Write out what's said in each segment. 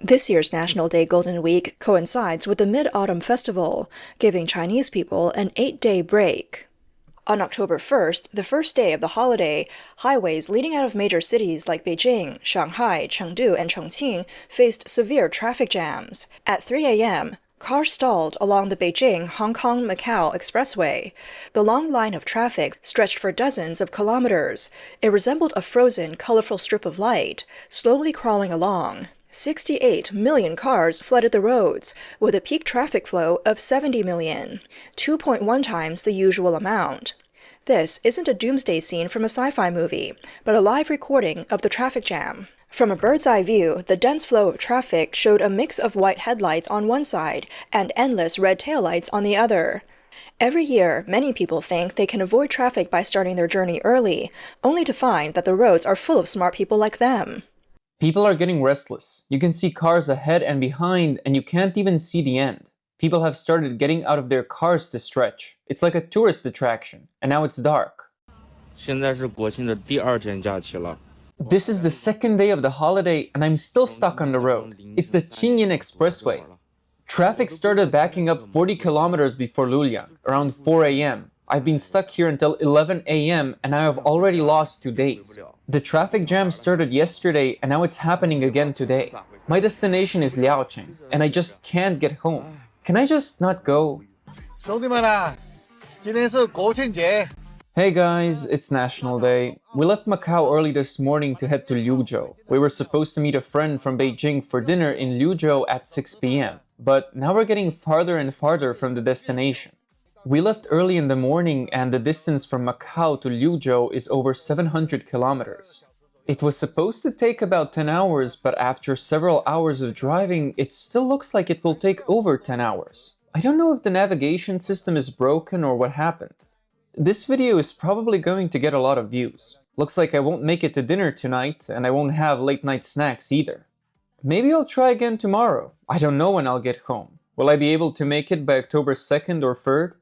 This year's National Day Golden Week coincides with the Mid-Autumn Festival, giving Chinese people an 8-day break. On October 1st, the first day of the holiday, highways leading out of major cities like Beijing, Shanghai, Chengdu, and Chongqing faced severe traffic jams. At 3 a.m., cars stalled along the Beijing-Hong Kong-Macau Expressway. The long line of traffic stretched for dozens of kilometers. It resembled a frozen, colorful strip of light, slowly crawling along. 68 million cars flooded the roads, with a peak traffic flow of 70 million, 2.1 times the usual amount. This isn't a doomsday scene from a sci-fi movie, but a live recording of the traffic jam. From a bird's-eye view, the dense flow of traffic showed a mix of white headlights on one side and endless red taillights on the other. Every year, many people think they can avoid traffic by starting their journey early, only to find that the roads are full of smart people like them. People are getting restless. You can see cars ahead and behind, and you can't even see the end. People have started getting out of their cars to stretch. It's like a tourist attraction, and now it's dark. This is the second day of the holiday, and I'm still stuck on the road. It's the Qingyan Expressway. Traffic started backing up 40 kilometers before Luliang, around 4 a.m. I've been stuck here until 11 a.m. and I have already lost 2 days. The traffic jam started yesterday and now it's happening again today. My destination is Liaoqing and I just can't get home. Can I just not go? Hey guys, it's National Day. We left Macau early this morning to head to Liuzhou. We were supposed to meet a friend from Beijing for dinner in Liuzhou at 6 p.m. But now we're getting farther and farther from the destination. We left early in the morning and the distance from Macau to Liuzhou is over 700 kilometers. It was supposed to take about 10 hours, but after several hours of driving, it still looks like it will take over 10 hours. I don't know if the navigation system is broken or what happened. This video is probably going to get a lot of views. Looks like I won't make it to dinner tonight and I won't have late night snacks either. Maybe I'll try again tomorrow. I don't know when I'll get home. Will I be able to make it by October 2nd or 3rd?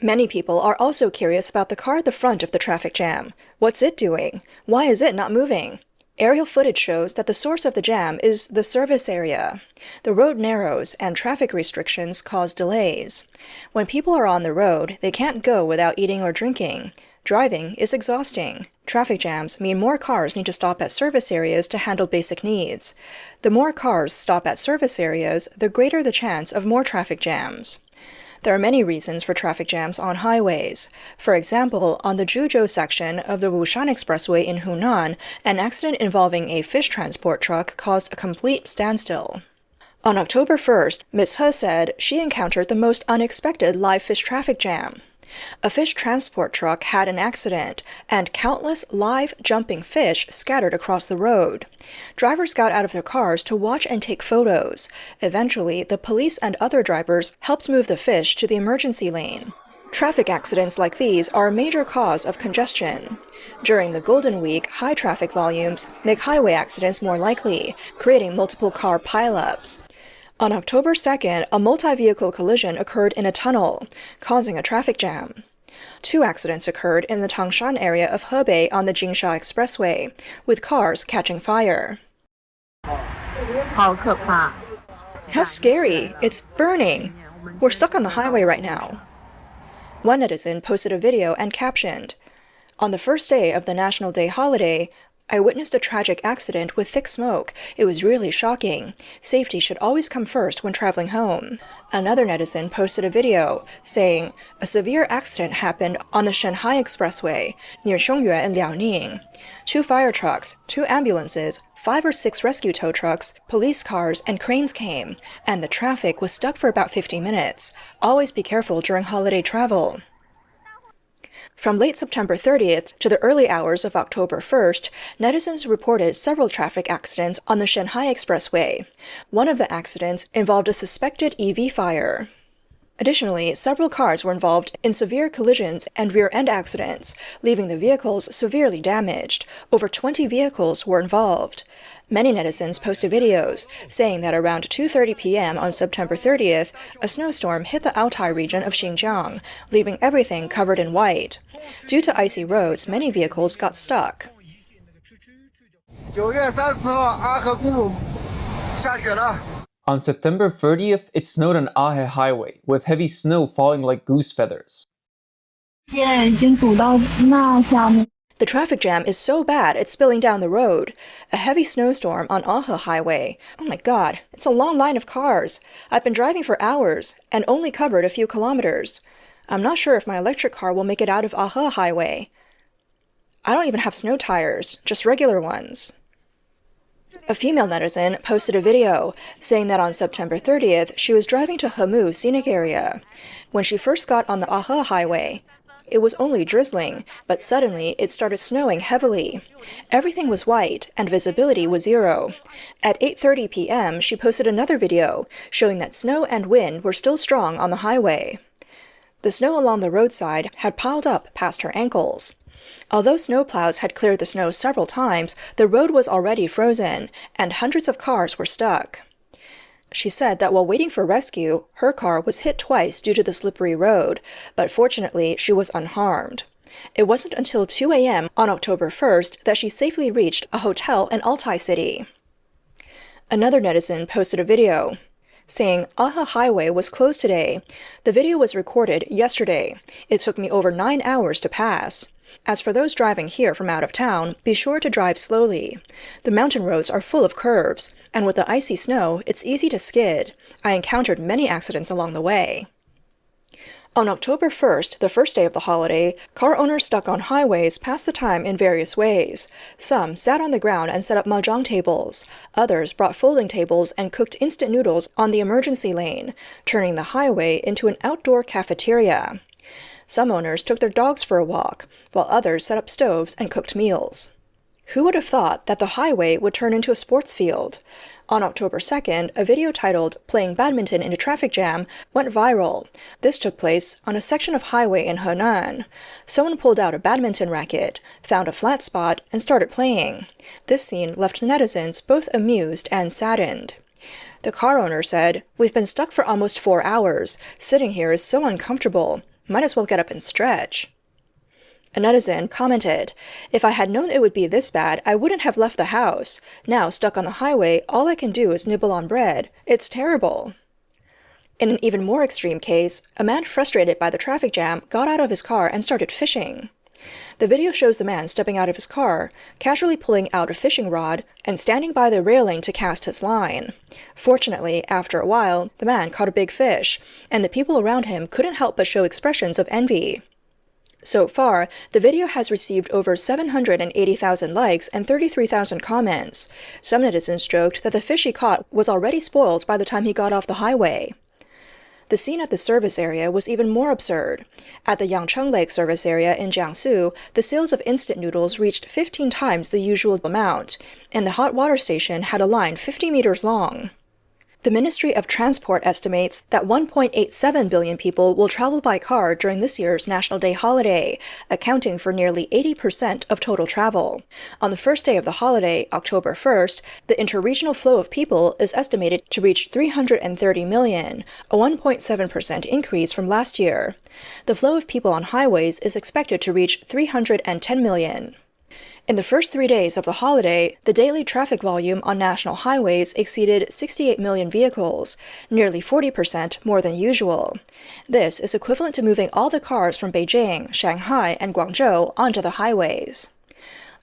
Many people are also curious about the car at the front of the traffic jam. What's it doing? Why is it not moving? Aerial footage shows that the source of the jam is the service area. The road narrows and traffic restrictions cause delays. When people are on the road, they can't go without eating or drinking. Driving is exhausting. Traffic jams mean more cars need to stop at service areas to handle basic needs. The more cars stop at service areas, the greater the chance of more traffic jams. There are many reasons for traffic jams on highways. For example, on the Zhuzhou section of the Wushan Expressway in Hunan, an accident involving a fish transport truck caused a complete standstill. On October 1st, Ms. He said she encountered the most unexpected live fish traffic jam. A fish transport truck had an accident, and countless live jumping fish scattered across the road. Drivers got out of their cars to watch and take photos. Eventually, the police and other drivers helped move the fish to the emergency lane. Traffic accidents like these are a major cause of congestion. During the Golden Week, high traffic volumes make highway accidents more likely, creating multiple car pileups. On October 2nd, a multi-vehicle collision occurred in a tunnel, causing a traffic jam. 2 accidents occurred in the Tangshan area of Hebei on the Jingsha Expressway, with cars catching fire. How scary! It's burning! We're stuck on the highway right now. One netizen posted a video and captioned, "On the first day of the National Day holiday, I witnessed a tragic accident with thick smoke. It was really shocking. Safety should always come first when traveling home." Another netizen posted a video saying, "A severe accident happened on the Shanghai Expressway near Xiongye and Liaoning. 2 fire trucks, 2 ambulances, 5 or 6 rescue tow trucks, police cars, and cranes came, and the traffic was stuck for about 50 minutes. Always be careful during holiday travel." From late September 30th to the early hours of October 1st, netizens reported several traffic accidents on the Shanghai Expressway. One of the accidents involved a suspected EV fire. Additionally, several cars were involved in severe collisions and rear-end accidents, leaving the vehicles severely damaged. Over 20 vehicles were involved. Many netizens posted videos saying that around 2:30 p.m. on September 30th, a snowstorm hit the Altai region of Xinjiang, leaving everything covered in white. Due to icy roads, many vehicles got stuck. On September 30th, it snowed on Ahe Highway, with heavy snow falling like goose feathers. The traffic jam is so bad it's spilling down the road. A heavy snowstorm on Ahe Highway. Oh my god, it's a long line of cars. I've been driving for hours and only covered a few kilometers. I'm not sure if my electric car will make it out of Ahe Highway. I don't even have snow tires, just regular ones. A female netizen posted a video saying that on September 30th, she was driving to Hamu Scenic Area. When she first got on the Ahe Highway, it was only drizzling, but suddenly it started snowing heavily. Everything was white, and visibility was 0. At 8:30 p.m., she posted another video showing that snow and wind were still strong on the highway. The snow along the roadside had piled up past her ankles. Although snowplows had cleared the snow several times, the road was already frozen, and hundreds of cars were stuck. She said that while waiting for rescue, her car was hit twice due to the slippery road, but fortunately she was unharmed. It wasn't until 2 a.m. on October 1st that she safely reached a hotel in Altai City. Another netizen posted a video saying, "Ahe Highway was closed today. The video was recorded yesterday. It took me over 9 hours to pass. As for those driving here from out of town, be sure to drive slowly. The mountain roads are full of curves, and with the icy snow, it's easy to skid. I encountered many accidents along the way." On October 1st, the first day of the holiday, car owners stuck on highways passed the time in various ways. Some sat on the ground and set up mahjong tables. Others brought folding tables and cooked instant noodles on the emergency lane, turning the highway into an outdoor cafeteria. Some owners took their dogs for a walk, while others set up stoves and cooked meals. Who would have thought that the highway would turn into a sports field? On October 2nd, a video titled "Playing Badminton in a Traffic Jam" went viral. This took place on a section of highway in Henan. Someone pulled out a badminton racket, found a flat spot, and started playing. This scene left netizens both amused and saddened. The car owner said, "We've been stuck for almost 4 hours. Sitting here is so uncomfortable. Might as well get up and stretch." A netizen commented, "If I had known it would be this bad, I wouldn't have left the house. Now, stuck on the highway, all I can do is nibble on bread. It's terrible." In an even more extreme case, a man frustrated by the traffic jam got out of his car and started fishing. The video shows the man stepping out of his car, casually pulling out a fishing rod, and standing by the railing to cast his line. Fortunately, after a while, the man caught a big fish, and the people around him couldn't help but show expressions of envy. So far, the video has received over 780,000 likes and 33,000 comments. Some netizens joked that the fish he caught was already spoiled by the time he got off the highway. The scene at the service area was even more absurd. At the Yangcheng Lake service area in Jiangsu, the sales of instant noodles reached 15 times the usual amount, and the hot water station had a line 50 meters long. The Ministry of Transport estimates that 1.87 billion people will travel by car during this year's National Day holiday, accounting for nearly 80% of total travel. On the first day of the holiday, October 1st, the interregional flow of people is estimated to reach 330 million, a 1.7% increase from last year. The flow of people on highways is expected to reach 310 million. In the first 3 days of the holiday, the daily traffic volume on national highways exceeded 68 million vehicles, nearly 40% more than usual. This is equivalent to moving all the cars from Beijing, Shanghai, and Guangzhou onto the highways.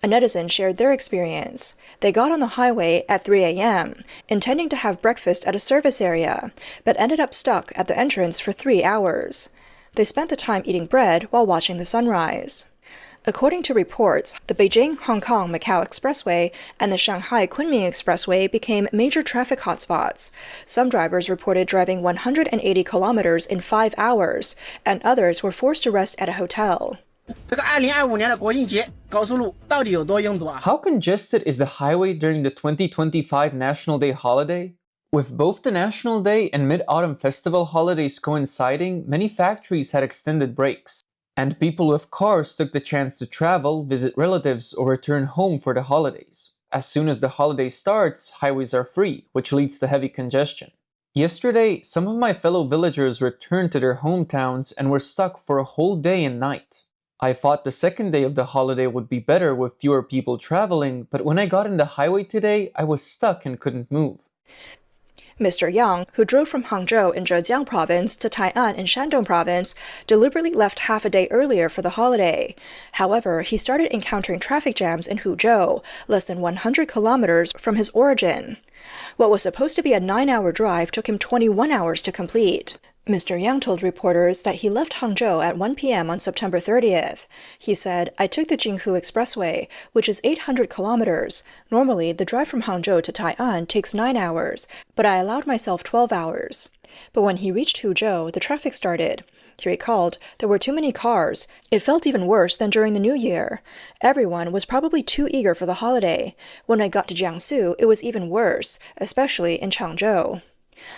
A netizen shared their experience. They got on the highway at 3 a.m., intending to have breakfast at a service area, but ended up stuck at the entrance for 3 hours. They spent the time eating bread while watching the sunrise. According to reports, the Beijing-Hong Kong-Macau Expressway and the Shanghai Kunming Expressway became major traffic hotspots. Some drivers reported driving 180 kilometers in 5 hours, and others were forced to rest at a hotel. How congested is the highway during the 2025 National Day holiday? With both the National Day and Mid-Autumn Festival holidays coinciding, many factories had extended breaks. And people with cars took the chance to travel, visit relatives, or return home for the holidays. As soon as the holiday starts, highways are free, which leads to heavy congestion. Yesterday, some of my fellow villagers returned to their hometowns and were stuck for a whole day and night. I thought the second day of the holiday would be better with fewer people traveling, but when I got in the highway today, I was stuck and couldn't move. Mr. Yang, who drove from Hangzhou in Zhejiang province to Tai'an in Shandong province, deliberately left half a day earlier for the holiday. However, he started encountering traffic jams in Huzhou, less than 100 kilometers from his origin. What was supposed to be a 9-hour drive took him 21 hours to complete. Mr. Yang told reporters that he left Hangzhou at 1 p.m. on September 30th. He said, "I took the Beijing-Hong Expressway, which is 800 kilometers. Normally, the drive from Hangzhou to Tai'an takes 9 hours, but I allowed myself 12 hours. But when he reached Huzhou, the traffic started. He recalled, there were too many cars. It felt even worse than during the New Year. Everyone was probably too eager for the holiday. When I got to Jiangsu, it was even worse, especially in Chengdu."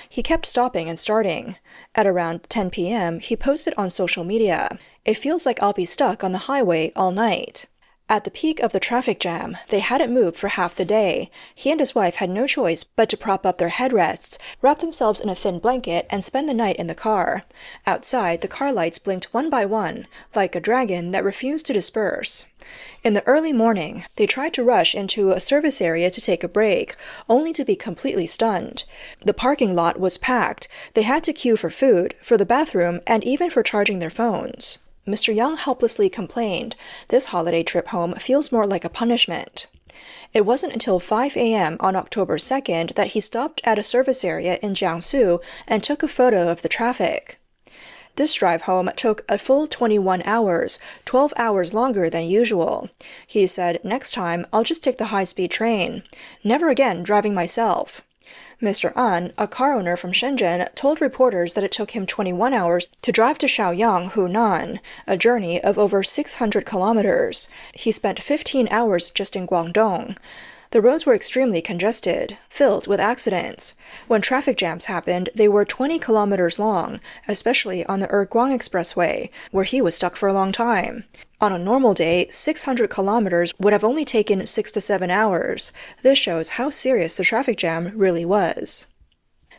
He kept stopping and starting. At around 10 p.m., he posted on social media, "It feels like I'll be stuck on the highway all night." At the peak of the traffic jam, they hadn't moved for half the day. He and his wife had no choice but to prop up their headrests, wrap themselves in a thin blanket, and spend the night in the car. Outside, the car lights blinked one by one, like a dragon that refused to disperse. In the early morning, they tried to rush into a service area to take a break, only to be completely stunned. The parking lot was packed. They had to queue for food, for the bathroom, and even for charging their phones. Mr. Yang helplessly complained, "This holiday trip home feels more like a punishment." It wasn't until 5 a.m. on October 2nd that he stopped at a service area in Jiangsu and took a photo of the traffic. This drive home took a full 21 hours, 12 hours longer than usual. He said, "Next time, I'll just take the high-speed train. Never again driving myself." Mr. An, a car owner from Shenzhen, told reporters that it took him 21 hours to drive to Shaoyang, Hunan, a journey of over 600 kilometers. He spent 15 hours just in Guangdong. The roads were extremely congested, filled with accidents. When traffic jams happened, they were 20 kilometers long, especially on the Guang Expressway, where he was stuck for a long time. On a normal day, 600 kilometers would have only taken 6 to 7 hours. This shows how serious the traffic jam really was.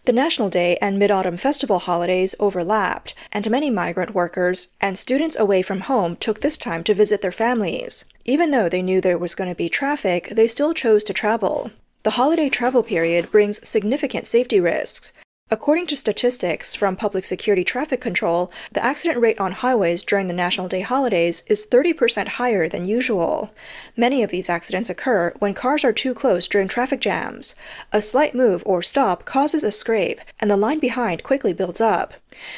The National Day and Mid-Autumn Festival holidays overlapped, and many migrant workers and students away from home took this time to visit their families. Even though they knew there was going to be traffic, they still chose to travel. The holiday travel period brings significant safety risks. According to statistics from Public Security Traffic Control, the accident rate on highways during the National Day holidays is 30% higher than usual. Many of these accidents occur when cars are too close during traffic jams. A slight move or stop causes a scrape, and the line behind quickly builds up.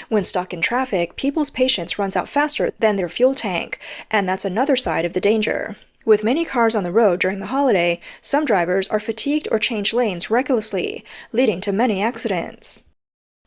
When stuck in traffic, people's patience runs out faster than their fuel tank, and that's another side of the danger. With many cars on the road during the holiday, some drivers are fatigued or change lanes recklessly, leading to many accidents.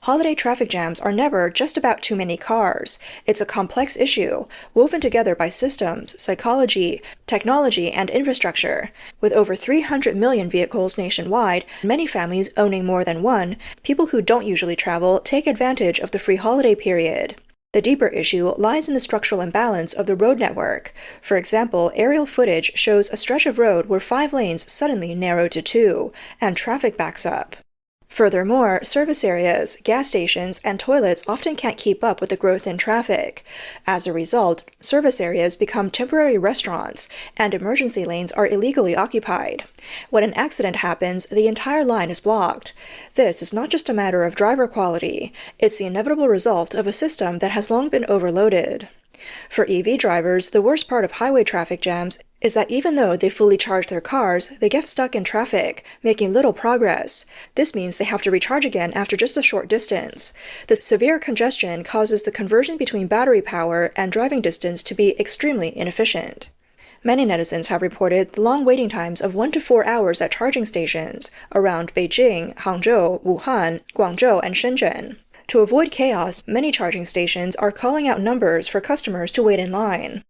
Holiday traffic jams are never just about too many cars. It's a complex issue, woven together by systems, psychology, technology, and infrastructure. With over 300 million vehicles nationwide, many families owning more than one, people who don't usually travel take advantage of the free holiday period. The deeper issue lies in the structural imbalance of the road network. For example, aerial footage shows a stretch of road where 5 lanes suddenly narrow to 2, and traffic backs up. Furthermore, service areas, gas stations, and toilets often can't keep up with the growth in traffic. As a result, service areas become temporary restaurants, and emergency lanes are illegally occupied. When an accident happens, the entire line is blocked. This is not just a matter of driver quality, it's the inevitable result of a system that has long been overloaded. For EV drivers, the worst part of highway traffic jams is that even though they fully charge their cars, they get stuck in traffic, making little progress. This means they have to recharge again after just a short distance. The severe congestion causes the conversion between battery power and driving distance to be extremely inefficient. Many netizens have reported the long waiting times of 1 to 4 hours at charging stations around Beijing, Hangzhou, Wuhan, Guangzhou, and Shenzhen. To avoid chaos, many charging stations are calling out numbers for customers to wait in line.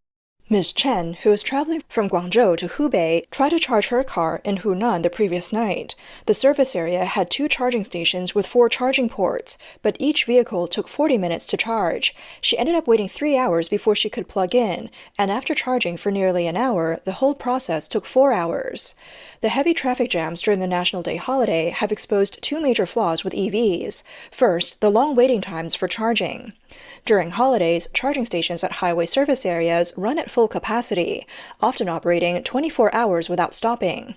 Ms. Chen, who was traveling from Guangzhou to Hubei, tried to charge her car in Hunan the previous night. The service area had 2 charging stations with 4 charging ports, but each vehicle took 40 minutes to charge. She ended up waiting 3 hours before she could plug in, and after charging for nearly an hour, the whole process took 4 hours. The heavy traffic jams during the National Day holiday have exposed 2 major flaws with EVs. First, the long waiting times for charging. During holidays, charging stations at highway service areas run at full capacity, often operating 24 hours without stopping.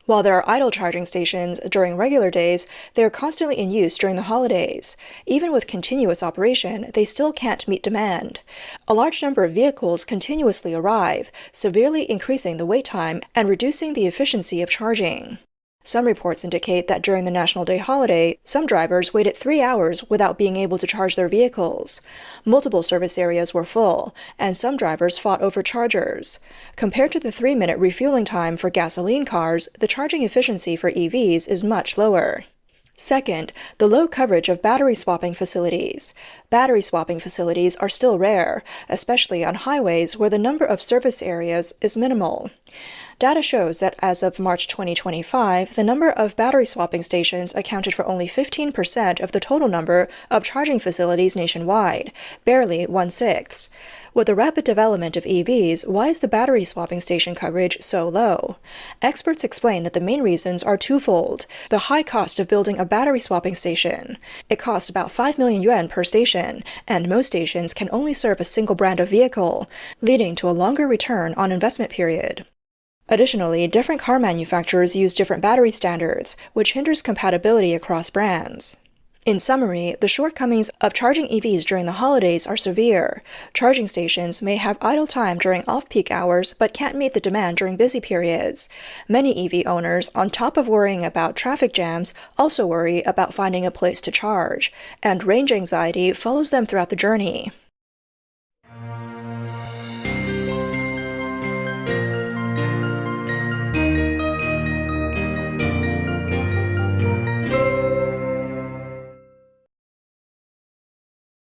While there are idle charging stations during regular days, they are constantly in use during the holidays. Even with continuous operation, they still can't meet demand. A large number of vehicles continuously arrive, severely increasing the wait time and reducing the efficiency of charging. Some reports indicate that during the National Day holiday, some drivers waited 3 hours without being able to charge their vehicles. Multiple service areas were full, and some drivers fought over chargers. Compared to the 3-minute refueling time for gasoline cars, the charging efficiency for EVs is much lower. Second, the low coverage of battery swapping facilities. Battery swapping facilities are still rare, especially on highways where the number of service areas is minimal. Data shows that as of March 2025, the number of battery swapping stations accounted for only 15% of the total number of charging facilities nationwide, barely 1/6. With the rapid development of EVs, why is the battery swapping station coverage so low? Experts explain that the main reasons are twofold: the high cost of building a battery swapping station. It costs about 5 million yuan per station, and most stations can only serve a single brand of vehicle, leading to a longer return on investment period. Additionally, different car manufacturers use different battery standards, which hinders compatibility across brands. In summary, the shortcomings of charging EVs during the holidays are severe. Charging stations may have idle time during off-peak hours but can't meet the demand during busy periods. Many EV owners, on top of worrying about traffic jams, also worry about finding a place to charge, and range anxiety follows them throughout the journey.